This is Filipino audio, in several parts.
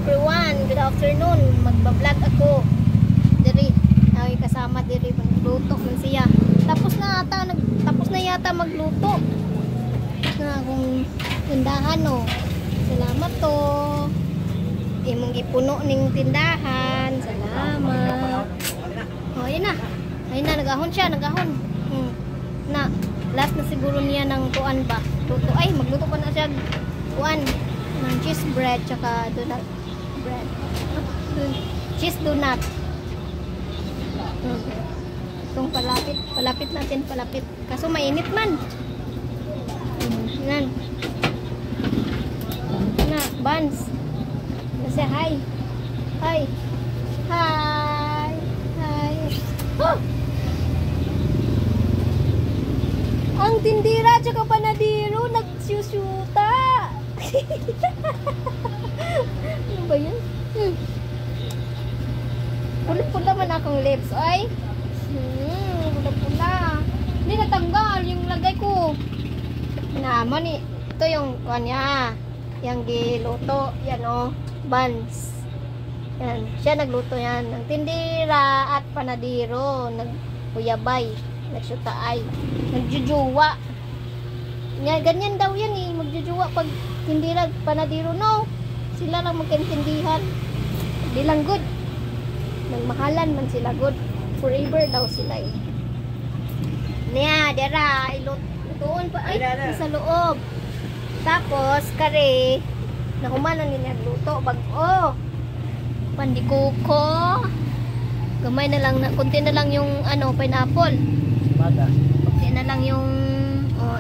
everyone, good afternoon. Magba-vlog ako. Diri, ay kasama diri magluto man siya. Tapos na yata magluto. Na akong tindahan no. Salamat to. Imong gipuno ning tindahan. Salamat. Oh, ayun na. Ayun na, nagahon siya, nagahon. Na, last na siguro niya ng kuan ba? Luto. Ay, magluto pa na siya kuan ng cheese bread tsaka donut bread. Cheese donut. Itong palapit natin, palapit. Kaso mainit man. Yan. Na, buns. Kasi hi. Hi. Hi. Hi. Oh! Ang tindira tsaka panadiro nagsyusyuta. Ano ba yun? Pula-pula man akong lips. Ay. Pula-pula. Hindi natanggal yung lagay ko. Naman eh. Ito yung kanya. Yang giluto. Yan o. Buns. Yan. Siya nagluto yan. Ang tindira at panadiro. Nagkuyabay. Nagsyutaay. Nagjujuwa. Yan, ganyan daw yan eh. Magjujuwa pag tindira panadiro. No. Sila lang magkaintindihan. Di lang good. Nagmahalan man sila good. Forever daw sila eh. Niya, dera. Ilutuon pa. Ay, sa loob. Tapos, kare. Nakumanan niya luto. Bag-o. Pandikuko. Gamay na lang. Kunti na lang yung ano, pineapple. Kunti na lang yung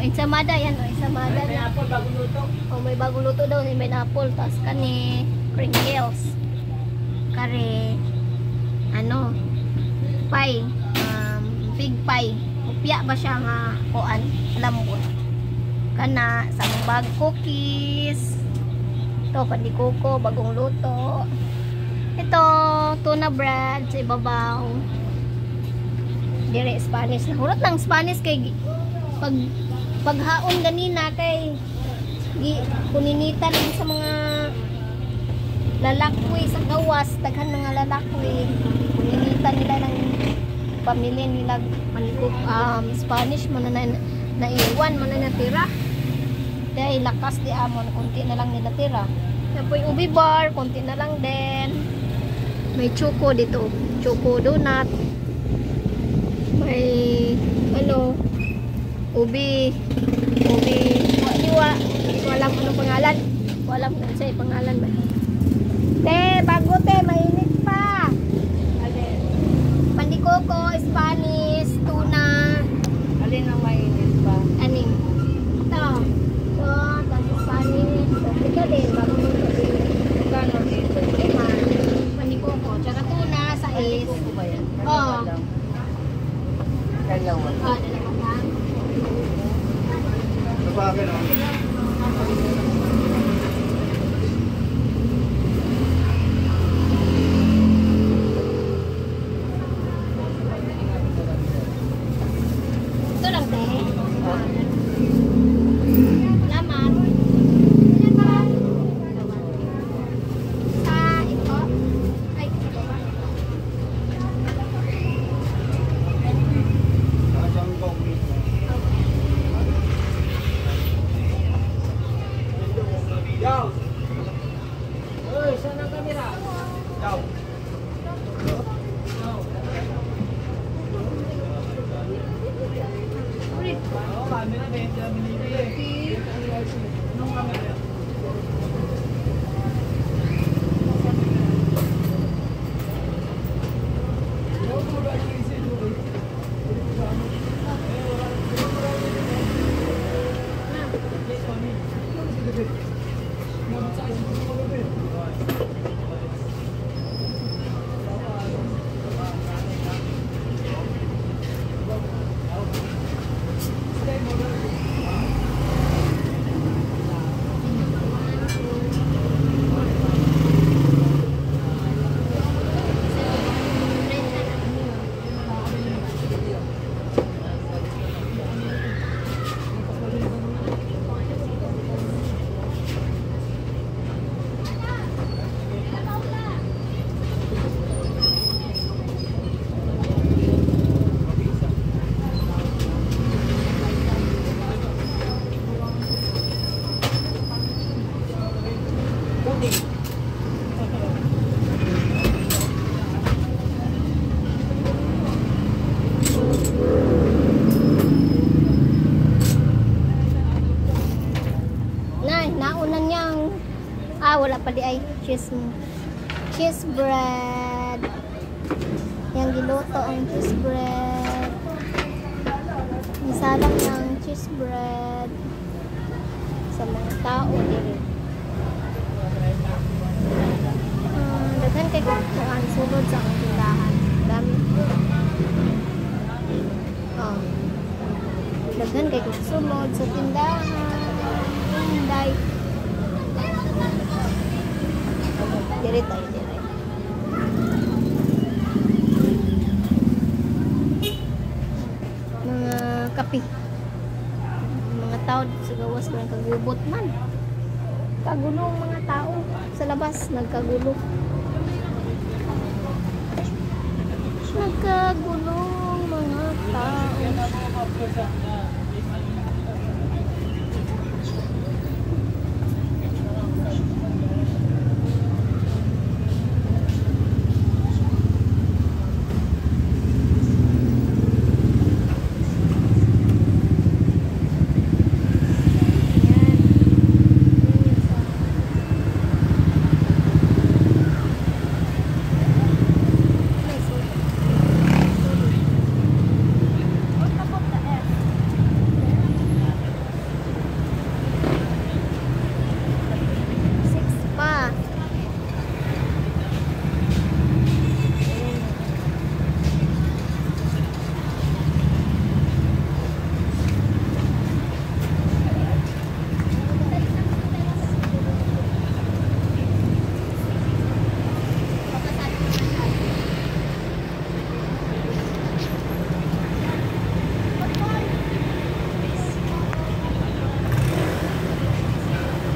ensamada. Yan o, ensamada. Pineapple, bagong luto. May bagong luto daw ni pineapple. Tapos kani, crinkles. Kare. Ano, pie, big pie. Upya ba siya nga kuan, lambot. Kana, sambag cookies. Ito, pandikuko, bagong luto. Ito, tuna bread sa ibabaw. Dire, Spanish. Nahurot ng Spanish kay paghaon ganina kay kuninita lang sa mga lalakwi sa gawas, daghan mga lalakwi. Kuninita nila ng pamilya nila Spanish mo na naiwan mo na natira. Dahil lakas di amon, konti na lang nila tira. Yan po yung ubi bar, konti na lang din. May choco dito, choco donut. May ano, ubi liwa. Hindi ko alam ano pangalan. Walam kung sa'yo pangalan ba. Te, bago te, mainit pa. Pandikoko, Spanish, tuna. Alin ang mainit pa? Aning? Ito. Ito, tapos Spanish. Ito din, bago mo ito din. Gano'n dito? Pandikoko, tsaka tuna, sais. Pandikuko ba yan? Oo. Dalawa. Oo, dalawa ka. Sabagay na. Ito lang, te. Laman. Sa ito. Ay, ito ba? Yaw! Uy, saan ang kamera? Yaw! Oo, camera, 20 ang binibili. Anong camera? Monday. Naunan niyang wala pa di ay cheese bread. Yang giluto ang cheese bread. Misalang ng cheese bread sa mga tao diri. Daghan kay kuan sulod sa akong tindahan. Dami. Daghan kay sulod sa tindahan. Hinday. Diri tayo diri. Mga kape. Mga tao sa gawas ko ng kagubot man. Kagulong mga tao sa labas nagkagulo. Nagkagulong mga tao.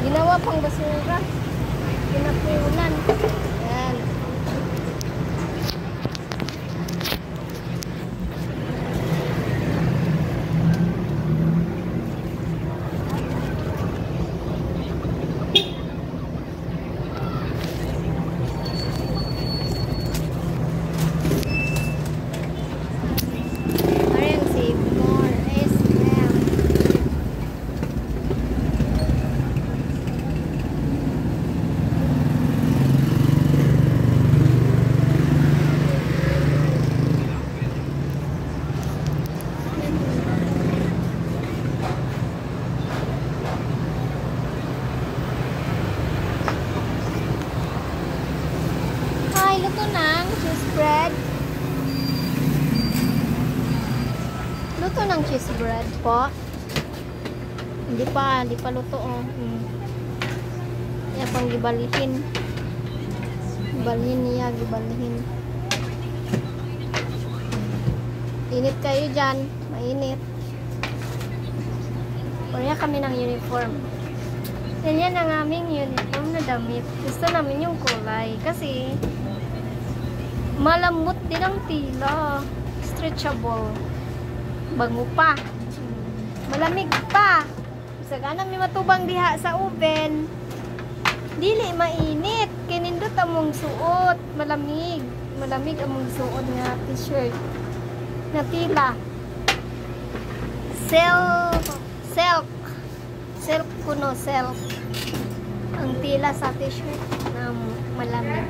Ginawa pang basura. Pinapunan. Yan. Ayan si More SM. Hi, luto ng cheese bread. Luto ng cheese bread po. Hindi pa luto oh. Yan pang gibalihin. Gibalhin niya, gibalhin. Init kayo dyan, mainit. Pareha kami ng uniform. Yan ang aming uniform na damit. Gusto namin yung kulay kasi malambot din ang tila. Stretchable. Bango pa. Malamig pa. Sagana may matubang diha sa oven. Dili mainit. Kinindot among suot. Malamig. Malamig among suot nga t-shirt. Na tila. Silk kuno, silk. Ang tila sa t-shirt na malamig.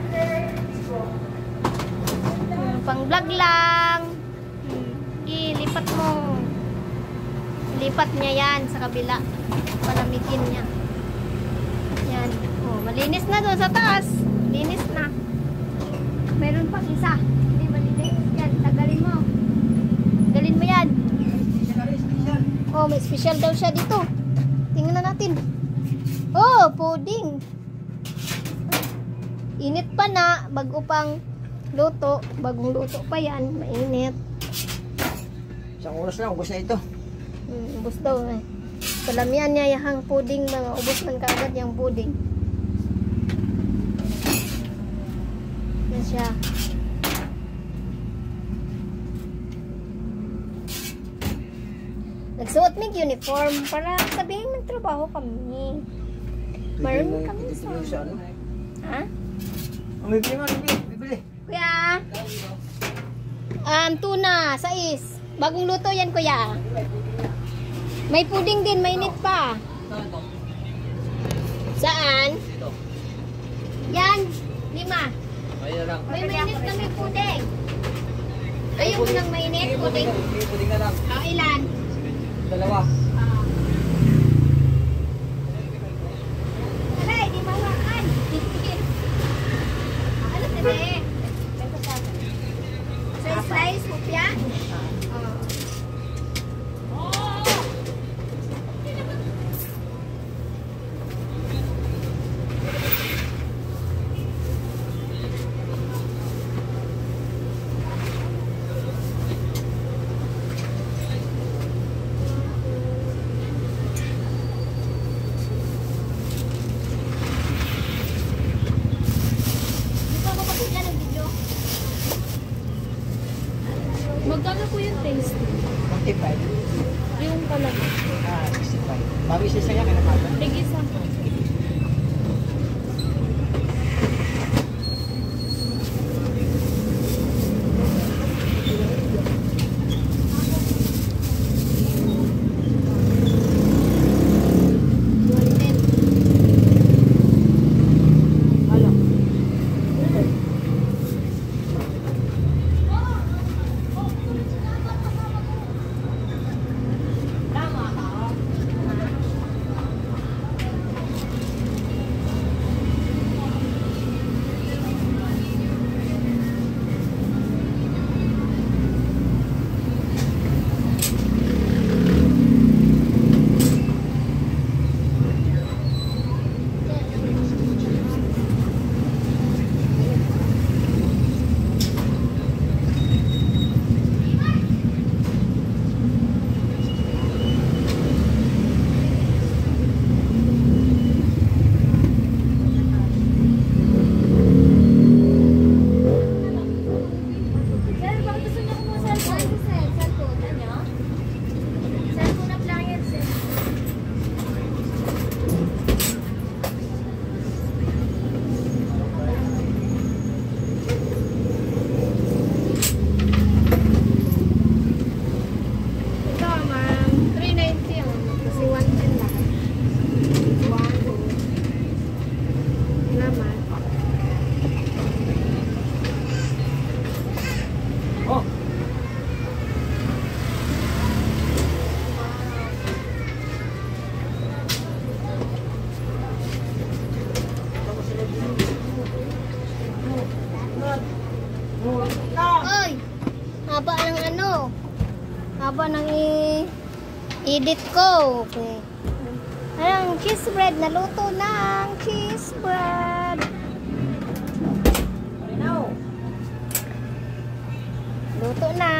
Pang vlog lang. Lipat mo. Lipat niya yan sa kabila. Palamigin niya. Yan. Oh, malinis na doon sa taas. Linis na. Meron pang isa. Hindi malinis. Yan, tagalin mo. Tagalin mo yan. Oh, may special daw siya dito. Tingnan na natin. Oh, pudding. Init pa na. Bago pang luto. Bagong luto pa yan. Mainit. Isang oras lang, ubos na ito. Ubos daw eh. Palamian niya yung pudding. Mga ubos ng kagad yung pudding. Yan siya. Nagsuot mig uniform para sabihin magtrabaho kami. Meron kami sa Ha? Ang bibili mo, bibili. Kuya? Tuna, sais. Bagong luto yan, kuya. May puding din, mainit pa. Saan? Yan, 5. Ayun lang. May mainit na may puding. Ayaw mo ng mainit, puding. Puding na lang. Ilan? 2. Aray, di mawakan. Ano sabi? Sa slice, hupya? Magkano po yung taste? 45. Yung pala. 65. Bago isa siya kaya naman. Tigisa po. Oy! Haba ng ano? Haba ng edit ko. Okay. Anong cheese bread? Naluto ng cheese bread. Luto na.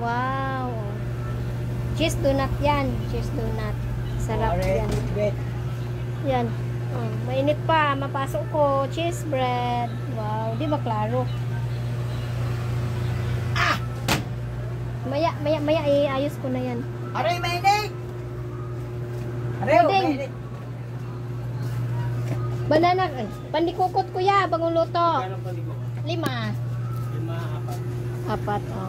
Wow. Cheese donut yan. Cheese donut. Sarap yan. Yan. Oh, mainit pa. Mapasok ko. Cheese bread. Wow. Di ba klaro? Maya ayos ko na yan. Aray, mainit! Aray, Puding. mainit! Banana, pandikukot kuya, bagong luto. 5. 4. Oh.